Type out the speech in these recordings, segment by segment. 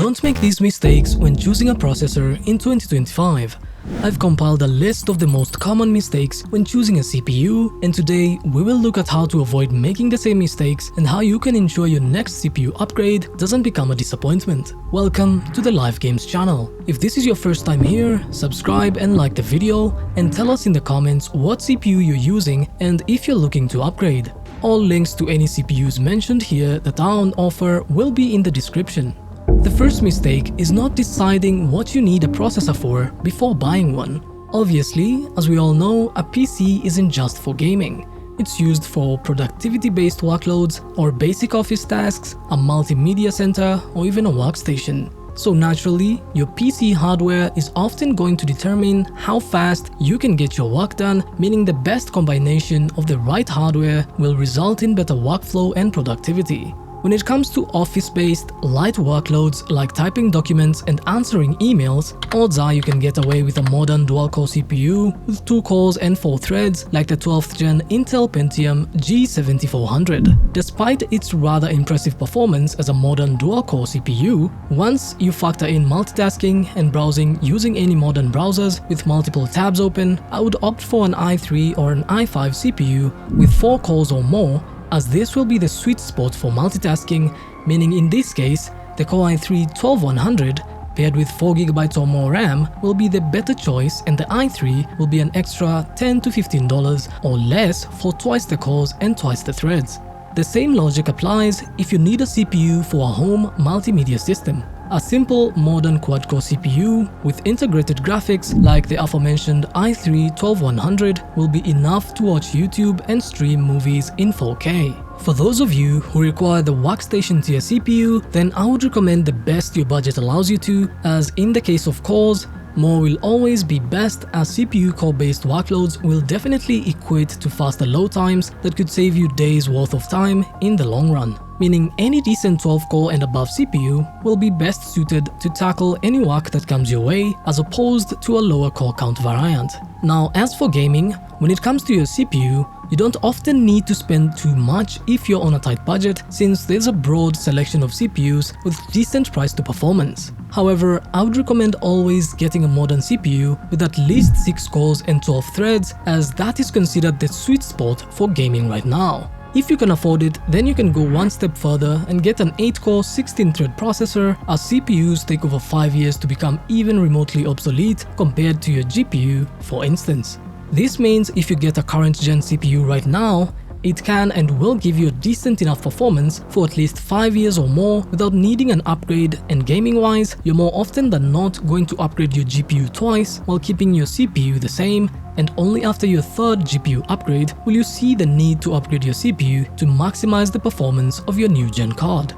Don't make these mistakes when choosing a processor in 2025. I've compiled a list of the most common mistakes when choosing a CPU, and today we will look at how to avoid making the same mistakes and how you can ensure your next CPU upgrade doesn't become a disappointment. Welcome to the Live Games channel. If this is your first time here, subscribe and like the video, and tell us in the comments what CPU you're using and if you're looking to upgrade. All links to any CPUs mentioned here that are on offer will be in the description. The first mistake is not deciding what you need a processor for before buying one. Obviously, as we all know, a PC isn't just for gaming. It's used for productivity-based workloads or basic office tasks, a multimedia center, or even a workstation. So naturally, your PC hardware is often going to determine how fast you can get your work done, meaning the best combination of the right hardware will result in better workflow and productivity. When it comes to office-based, light workloads like typing documents and answering emails, odds are you can get away with a modern dual-core CPU with 2 cores and 4 threads like the 12th gen Intel Pentium G7400. Despite its rather impressive performance as a modern dual-core CPU, once you factor in multitasking and browsing using any modern browsers with multiple tabs open, I would opt for an i3 or an i5 CPU with 4 cores or more, as this will be the sweet spot for multitasking, meaning in this case, the Core i3-12100 paired with 4GB or more RAM will be the better choice, and the i3 will be an extra $10 to $15 or less for twice the cores and twice the threads. The same logic applies if you need a CPU for a home multimedia system. A simple modern quad-core CPU with integrated graphics like the aforementioned i3-12100 will be enough to watch YouTube and stream movies in 4K. For those of you who require the workstation tier CPU, then I would recommend the best your budget allows you to, as in the case of cores, more will always be best, as CPU core-based workloads will definitely equate to faster load times that could save you days worth of time in the long run. Meaning any decent 12-core and above CPU will be best suited to tackle any work that comes your way as opposed to a lower core count variant. Now, as for gaming, when it comes to your CPU, you don't often need to spend too much if you're on a tight budget, since there's a broad selection of CPUs with decent price to performance. However, I would recommend always getting a modern CPU with at least 6 cores and 12 threads, as that is considered the sweet spot for gaming right now. If you can afford it, then you can go one step further and get an 8-core 16-thread processor, as CPUs take over 5 years to become even remotely obsolete compared to your GPU, for instance. This means if you get a current gen CPU right now, it can and will give you a decent enough performance for at least 5 years or more without needing an upgrade, and gaming-wise, you're more often than not going to upgrade your GPU twice while keeping your CPU the same, and only after your third GPU upgrade will you see the need to upgrade your CPU to maximize the performance of your new gen card.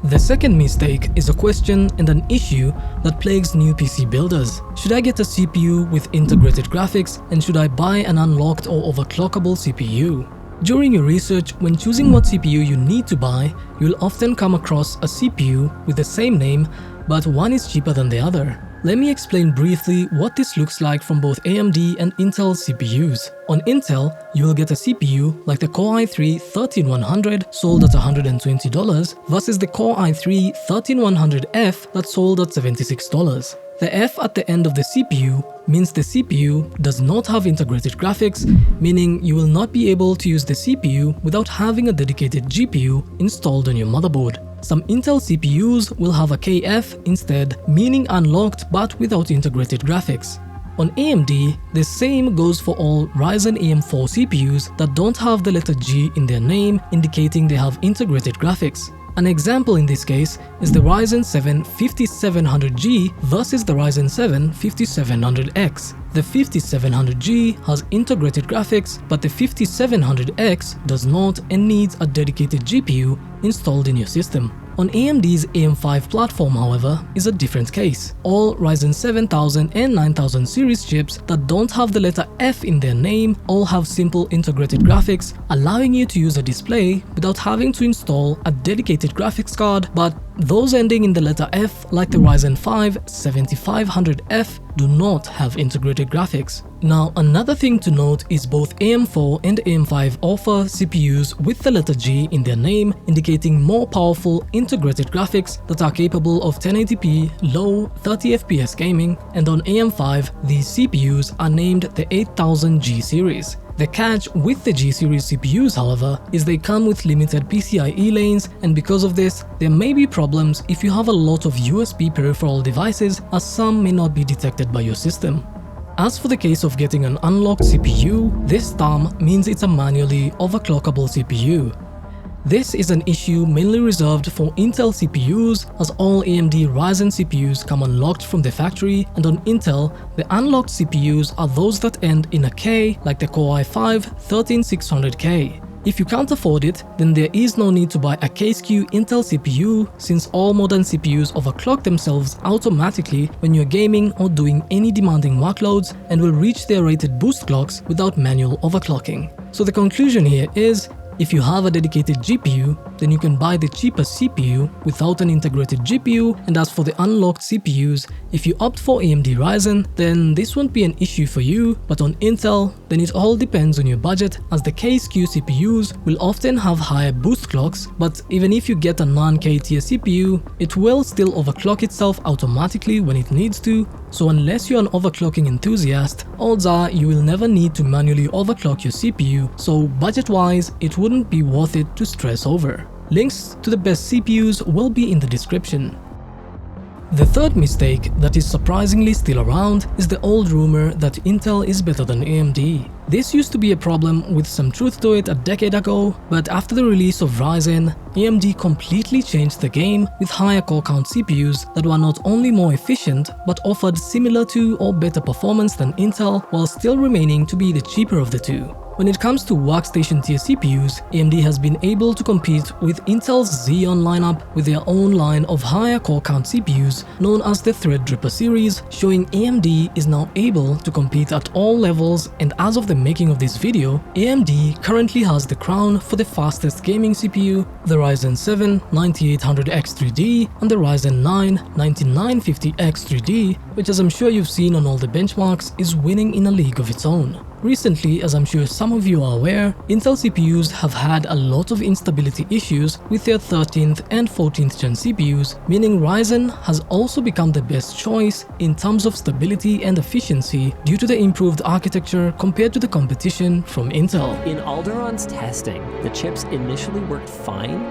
The second mistake is a question and an issue that plagues new PC builders. Should I get a CPU with integrated graphics, and should I buy an unlocked or overclockable CPU? During your research, when choosing what CPU you need to buy, you'll often come across a CPU with the same name, but one is cheaper than the other. Let me explain briefly what this looks like from both AMD and Intel CPUs. On Intel, you will get a CPU like the Core i3-13100 sold at $120 versus the Core i3-13100F that sold at $76. The F at the end of the CPU means the CPU does not have integrated graphics, meaning you will not be able to use the CPU without having a dedicated GPU installed on your motherboard. Some Intel CPUs will have a KF instead, meaning unlocked but without integrated graphics. On AMD, the same goes for all Ryzen AM4 CPUs that don't have the letter G in their name, indicating they have integrated graphics. An example in this case is the Ryzen 7 5700G versus the Ryzen 7 5700X. The 5700G has integrated graphics, but the 5700X does not and needs a dedicated GPU installed in your system. On AMD's AM5 platform, however, is a different case. All Ryzen 7000 and 9000 series chips that don't have the letter F in their name all have simple integrated graphics, allowing you to use a display without having to install a dedicated graphics card, but Those ending in the letter F, like the Ryzen 5 7500F, do not have integrated graphics. Now, another thing to note is both AM4 and AM5 offer CPUs with the letter G in their name, indicating more powerful integrated graphics that are capable of 1080p low 30fps gaming, and on AM5 these CPUs are named the 8000G series. The catch with the G series CPUs, however, is they come with limited PCIe lanes, and because of this, there may be problems if you have a lot of USB peripheral devices, as some may not be detected by your system. As for the case of getting an unlocked CPU, this term means it's a manually overclockable CPU. This is an issue mainly reserved for Intel CPUs, as all AMD Ryzen CPUs come unlocked from the factory, and on Intel, the unlocked CPUs are those that end in a K, like the Core i5-13600K. If you can't afford it, then there is no need to buy a K-SKU Intel CPU, since all modern CPUs overclock themselves automatically when you're gaming or doing any demanding workloads, and will reach their rated boost clocks without manual overclocking. So the conclusion here is, if you have a dedicated GPU, then you can buy the cheaper CPU without an integrated GPU, and as for the unlocked CPUs, if you opt for AMD Ryzen, then this won't be an issue for you, but on Intel, then it all depends on your budget, as the K-SKU CPUs will often have higher boost clocks, but even if you get a non-K tier CPU, it will still overclock itself automatically when it needs to, so unless you're an overclocking enthusiast, odds are you will never need to manually overclock your CPU, so budget-wise, it wouldn't be worth it to stress over. Links to the best CPUs will be in the description. The third mistake that is surprisingly still around is the old rumor that Intel is better than AMD. This used to be a problem with some truth to it a decade ago, but after the release of Ryzen, AMD completely changed the game with higher core count CPUs that were not only more efficient but offered similar to or better performance than Intel, while still remaining to be the cheaper of the two. When it comes to workstation tier CPUs, AMD has been able to compete with Intel's Xeon lineup with their own line of higher core count CPUs known as the Threadripper series, showing AMD is now able to compete at all levels, and as of the making of this video, AMD currently has the crown for the fastest gaming CPU, the Ryzen 7 9800X3D and the Ryzen 9 9950X3D, which, as I'm sure you've seen on all the benchmarks, is winning in a league of its own. Recently, as I'm sure some of you are aware, Intel CPUs have had a lot of instability issues with their 13th and 14th gen CPUs, meaning Ryzen has also become the best choice in terms of stability and efficiency due to the improved architecture compared to the competition from Intel. In Alderon's testing, the chips initially worked fine,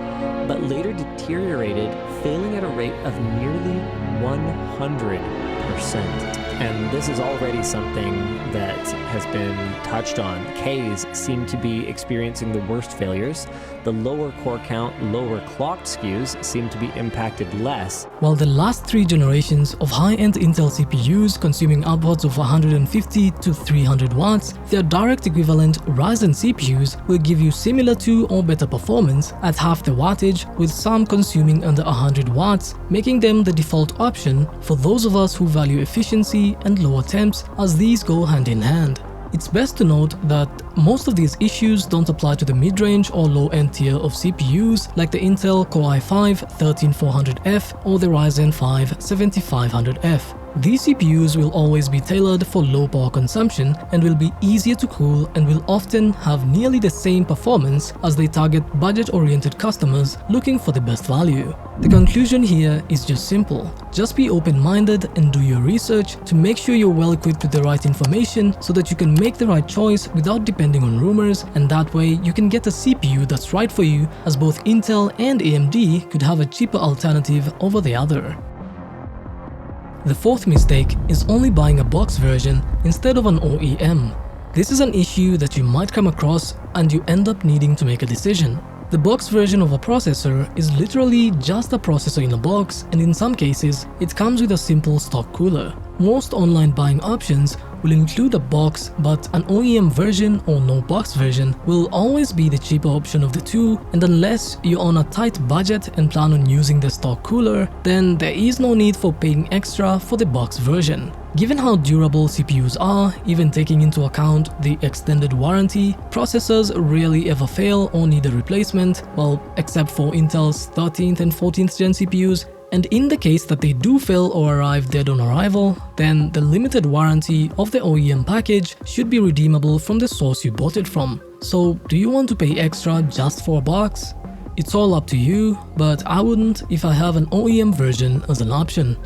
but later deteriorated, failing at a rate of nearly 100%. And this is already something that has been touched on. Ks seem to be experiencing the worst failures. The lower core count, lower clocked SKUs seem to be impacted less. While the last 3 generations of high-end Intel CPUs consuming upwards of 150 to 300 watts, their direct equivalent Ryzen CPUs will give you similar to or better performance at half the wattage, with some consuming under 100 watts, making them the default option for those of us who value efficiency and lower temps, as these go hand in hand. It's best to note that most of these issues don't apply to the mid-range or low-end tier of CPUs like the Intel Core i5-13400F or the Ryzen 5 7500F. These CPUs will always be tailored for low power consumption and will be easier to cool, and will often have nearly the same performance as they target budget-oriented customers looking for the best value. The conclusion here is just simple. Just be open-minded and do your research to make sure you're well equipped with the right information so that you can make the right choice without depending on rumors, and that way you can get a CPU that's right for you, as both Intel and AMD could have a cheaper alternative over the other. The fourth mistake is only buying a box version instead of an OEM. This is an issue that you might come across and you end up needing to make a decision. The box version of a processor is literally just a processor in a box, and in some cases, it comes with a simple stock cooler. Most online buying options will include a box, but an OEM version or no box version will always be the cheaper option of the two, and unless you're on a tight budget and plan on using the stock cooler, then there is no need for paying extra for the box version. Given how durable CPUs are, even taking into account the extended warranty, processors rarely ever fail or need a replacement, well, except for Intel's 13th and 14th gen CPUs, and in the case that they do fail or arrive dead on arrival, then the limited warranty of the OEM package should be redeemable from the source you bought it from. So do you want to pay extra just for a box? It's all up to you, but I wouldn't if I have an OEM version as an option.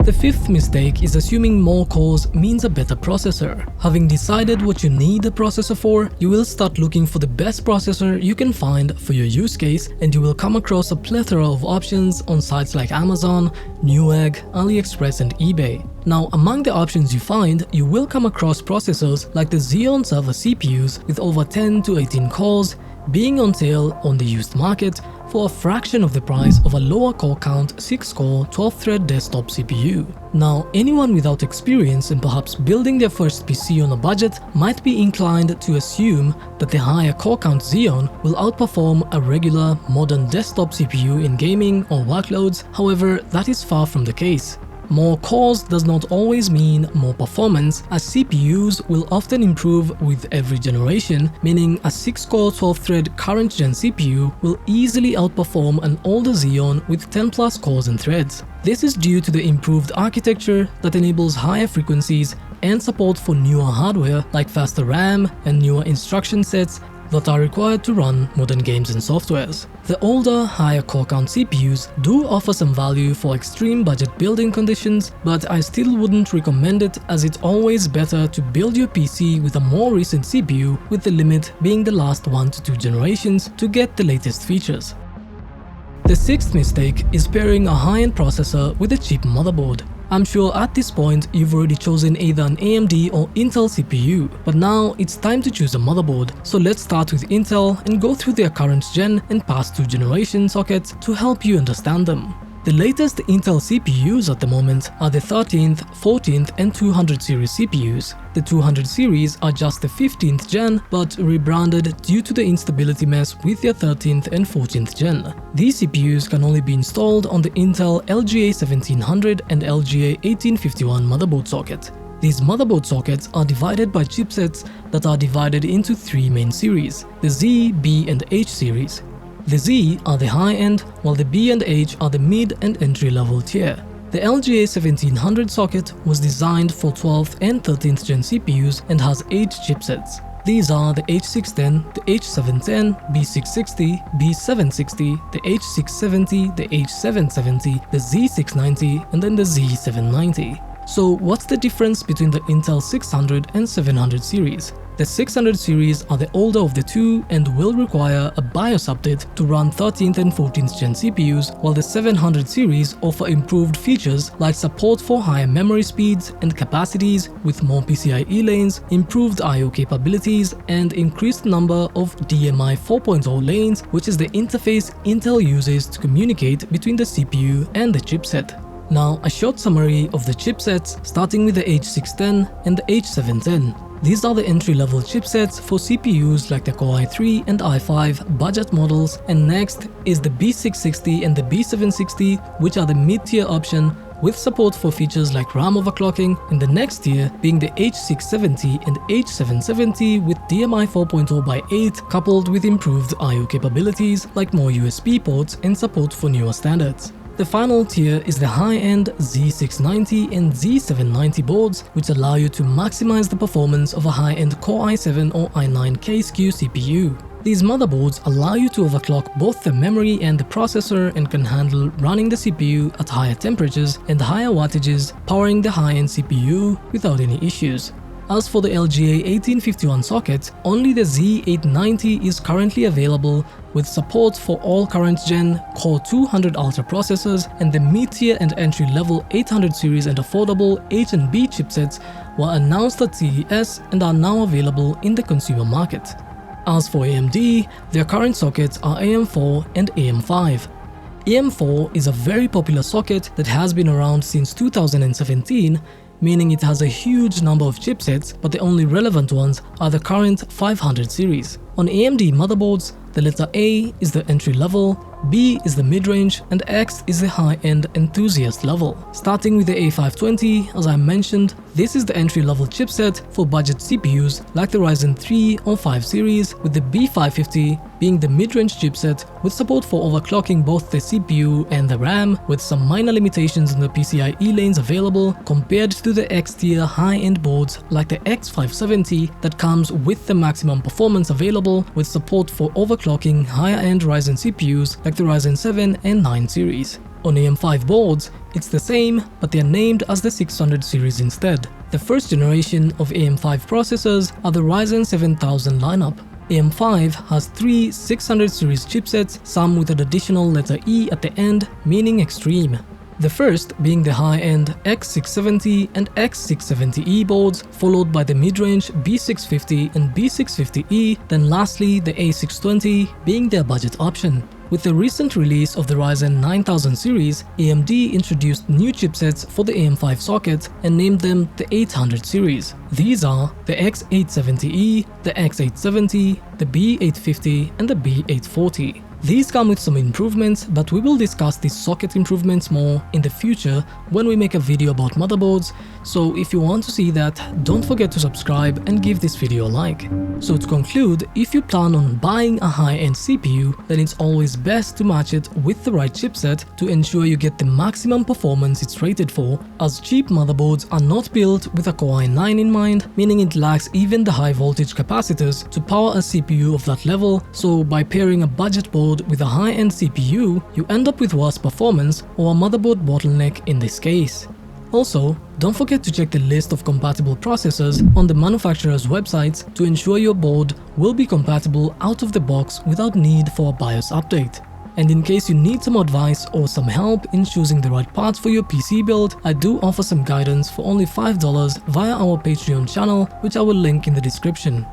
The fifth mistake is assuming more cores means a better processor. Having decided what you need a processor for, you will start looking for the best processor you can find for your use case, and you will come across a plethora of options on sites like Amazon, Newegg, AliExpress and eBay. Now, among the options you find, you will come across processors like the Xeon server CPUs with over 10 to 18 cores, being on sale on the used market for a fraction of the price of a lower core count 6-core 12-thread desktop CPU. Now, anyone without experience and perhaps building their first PC on a budget might be inclined to assume that the higher core count Xeon will outperform a regular modern desktop CPU in gaming or workloads. However, that is far from the case. More cores does not always mean more performance, as CPUs will often improve with every generation, meaning a 6-core 12-thread current-gen CPU will easily outperform an older Xeon with 10 plus cores and threads. This is due to the improved architecture that enables higher frequencies and support for newer hardware like faster RAM and newer instruction sets that are required to run modern games and softwares. The older, higher core count CPUs do offer some value for extreme budget building conditions, but I still wouldn't recommend it, as it's always better to build your PC with a more recent CPU, with the limit being the last 1 to 2 generations to get the latest features. The sixth mistake is pairing a high-end processor with a cheap motherboard. I'm sure at this point you've already chosen either an AMD or Intel CPU, but now it's time to choose a motherboard. So let's start with Intel and go through their current gen and past 2 generation sockets to help you understand them. The latest Intel CPUs at the moment are the 13th, 14th and 200 series CPUs. The 200 series are just the 15th gen, but rebranded due to the instability mess with their 13th and 14th gen. These CPUs can only be installed on the Intel LGA 1700 and LGA 1851 motherboard socket. These motherboard sockets are divided by chipsets that are divided into 3 main series: the Z, B and H series. The Z are the high-end, while the B and H are the mid and entry-level tier. The LGA 1700 socket was designed for 12th and 13th gen CPUs and has 8 chipsets. These are the H610, the H710, B660, B760, the H670, the H770, the Z690, and then the Z790. So what's the difference between the Intel 600 and 700 series? The 600 series are the older of the two and will require a BIOS update to run 13th and 14th gen CPUs, while the 700 series offer improved features like support for higher memory speeds and capacities with more PCIe lanes, improved I/O capabilities, and increased number of DMI 4.0 lanes, which is the interface Intel uses to communicate between the CPU and the chipset. Now, a short summary of the chipsets, starting with the H610 and the H710. These are the entry-level chipsets for CPUs like the Core i3 and i5 budget models, and next is the B660 and the B760, which are the mid-tier option with support for features like RAM overclocking, and the next tier being the H670 and H770 with DMI 4.0 by 8 coupled with improved I/O capabilities like more USB ports and support for newer standards. The final tier is the high-end Z690 and Z790 boards, which allow you to maximize the performance of a high-end Core i7 or i9 K-SKU CPU. These motherboards allow you to overclock both the memory and the processor and can handle running the CPU at higher temperatures and higher wattages, powering the high-end CPU without any issues. As for the LGA 1851 socket, only the Z890 is currently available, with support for all current-gen Core 200 Ultra processors, and the mid-tier and entry-level 800 series and affordable H and B chipsets were announced at CES and are now available in the consumer market. As for AMD, their current sockets are AM4 and AM5. AM4 is a very popular socket that has been around since 2017, meaning it has a huge number of chipsets, but the only relevant ones are the current 500 series. On AMD motherboards, the letter A is the entry level, B is the mid-range, and X is the high-end enthusiast level. Starting with the A520, as I mentioned, this is the entry-level chipset for budget CPUs like the Ryzen 3 or 5 series, with the B550 being the mid-range chipset with support for overclocking both the CPU and the RAM, with some minor limitations in the PCIe lanes available compared to the X-tier high-end boards like the X570 that comes with the maximum performance available with support for overclocking higher-end Ryzen CPUs like the Ryzen 7 and 9 series. On AM5 boards, it's the same, but they are named as the 600 series instead. The first generation of AM5 processors are the Ryzen 7000 lineup. AM5 has 3 600 series chipsets, some with an additional letter E at the end, meaning extreme. The first being the high-end X670 and X670E boards, followed by the mid-range B650 and B650E, then lastly the A620 being their budget option. With the recent release of the Ryzen 9000 series, AMD introduced new chipsets for the AM5 socket and named them the 800 series. These are the X870E, the X870, the B850 and the B840. These come with some improvements, but we will discuss these socket improvements more in the future when we make a video about motherboards, so if you want to see that, don't forget to subscribe and give this video a like. So to conclude, if you plan on buying a high-end CPU, then it's always best to match it with the right chipset to ensure you get the maximum performance it's rated for, as cheap motherboards are not built with a Core i9 in mind, meaning it lacks even the high voltage capacitors to power a CPU of that level, so by pairing a budget board with a high-end CPU, you end up with worse performance or a motherboard bottleneck in this case. Also, don't forget to check the list of compatible processors on the manufacturer's websites to ensure your board will be compatible out of the box without need for a BIOS update. And in case you need some advice or some help in choosing the right parts for your PC build, I do offer some guidance for only $5 via our Patreon channel, which I will link in the description.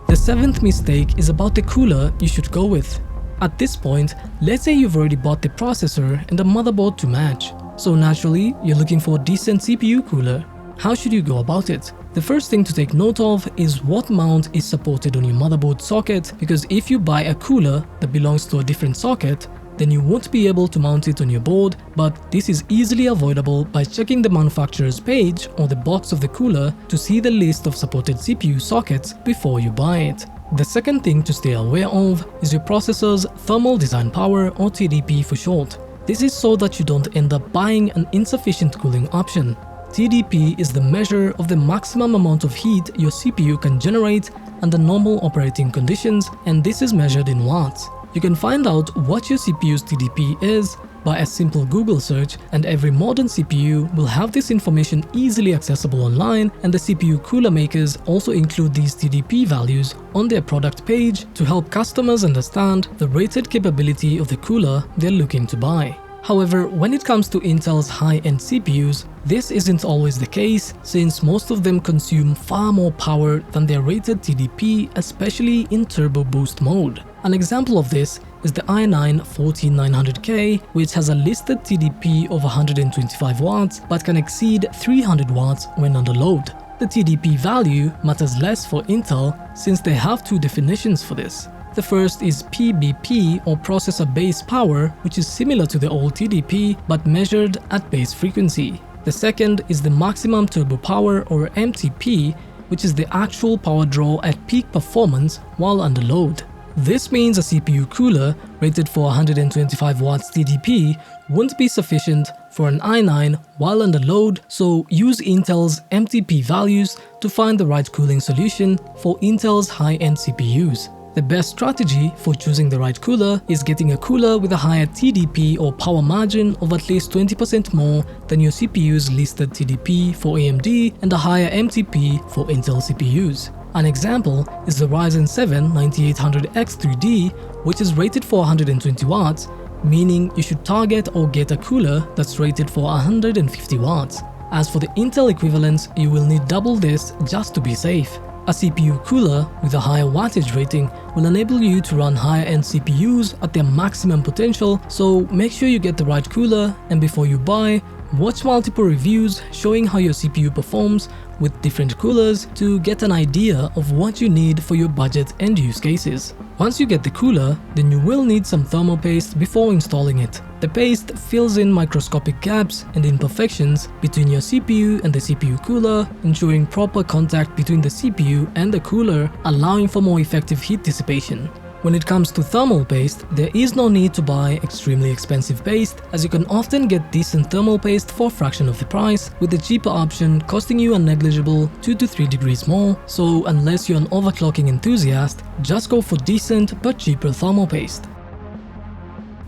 The seventh mistake is about the cooler you should go with. At this point, let's say you've already bought the processor and a motherboard to match. So naturally, you're looking for a decent CPU cooler. How should you go about it? The first thing to take note of is what mount is supported on your motherboard socket, because if you buy a cooler that belongs to a different socket, then you won't be able to mount it on your board, but this is easily avoidable by checking the manufacturer's page or the box of the cooler to see the list of supported CPU sockets before you buy it. The second thing to stay aware of is your processor's thermal design power, or TDP for short. This is so that you don't end up buying an insufficient cooling option. TDP is the measure of the maximum amount of heat your CPU can generate under normal operating conditions, and this is measured in watts. You can find out what your CPU's TDP is by a simple Google search, and every modern CPU will have this information easily accessible online, and the CPU cooler makers also include these TDP values on their product page to help customers understand the rated capability of the cooler they're looking to buy. However, when it comes to Intel's high-end CPUs, this isn't always the case, since most of them consume far more power than their rated TDP, especially in turbo boost mode. An example of this is the i9-14900K, which has a listed TDP of 125 watts but can exceed 300 watts when under load. The TDP value matters less for Intel since they have two definitions for this. The first is PBP, or processor base power, which is similar to the old TDP but measured at base frequency. The second is the maximum turbo power, or MTP, which is the actual power draw at peak performance while under load. This means a CPU cooler rated for 125 watts TDP won't be sufficient for an i9 while under load, so use Intel's MTP values to find the right cooling solution for Intel's high-end CPUs. The best strategy for choosing the right cooler is getting a cooler with a higher TDP or power margin of at least 20% more than your CPU's listed TDP for AMD and a higher MTP for Intel CPUs. An example is the Ryzen 7 9800X3D, which is rated for 120 watts, meaning you should target or get a cooler that's rated for 150 watts. As for the Intel equivalents, you will need double this just to be safe. A CPU cooler with a higher wattage rating will enable you to run higher-end CPUs at their maximum potential, so make sure you get the right cooler, and before you buy, watch multiple reviews showing how your CPU performs with different coolers to get an idea of what you need for your budget and use cases. Once you get the cooler, then you will need some thermal paste before installing it. The paste fills in microscopic gaps and imperfections between your CPU and the CPU cooler, ensuring proper contact between the CPU and the cooler, allowing for more effective heat dissipation. When it comes to thermal paste, there is no need to buy extremely expensive paste, as you can often get decent thermal paste for a fraction of the price, with the cheaper option costing you a negligible 2 to 3 degrees more, so unless you're an overclocking enthusiast, just go for decent but cheaper thermal paste.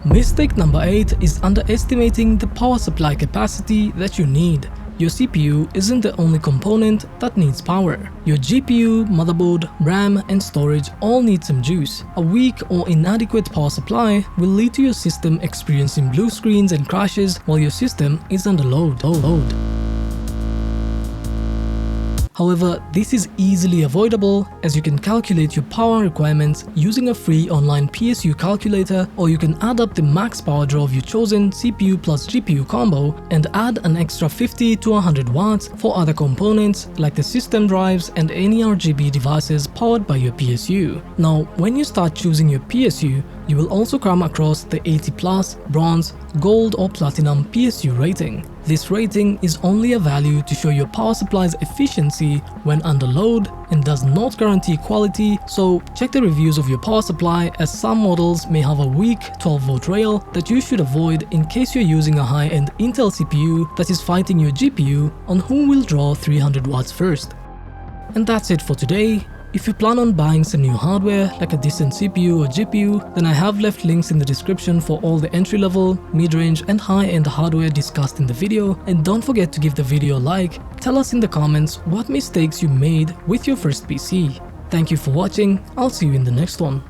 Mistake number 8 is underestimating the power supply capacity that you need. Your CPU isn't the only component that needs power. Your GPU, motherboard, RAM, and storage all need some juice. A weak or inadequate power supply will lead to your system experiencing blue screens and crashes while your system is under load. However, this is easily avoidable, as you can calculate your power requirements using a free online PSU calculator, or you can add up the max power draw of your chosen CPU plus GPU combo and add an extra 50 to 100 watts for other components like the system drives and any RGB devices powered by your PSU. Now, when you start choosing your PSU, you will also come across the 80+, bronze, gold or platinum PSU rating. This rating is only a value to show your power supply's efficiency when under load and does not guarantee quality, so check the reviews of your power supply, as some models may have a weak 12-volt rail that you should avoid in case you're using a high-end Intel CPU that is fighting your GPU on who will draw 300 watts first. And that's it for today. If you plan on buying some new hardware like a decent CPU or GPU, then I have left links in the description for all the entry-level, mid-range and high-end hardware discussed in the video, and don't forget to give the video a like. Tell us in the comments what mistakes you made with your first PC. Thank you for watching, I'll see you in the next one.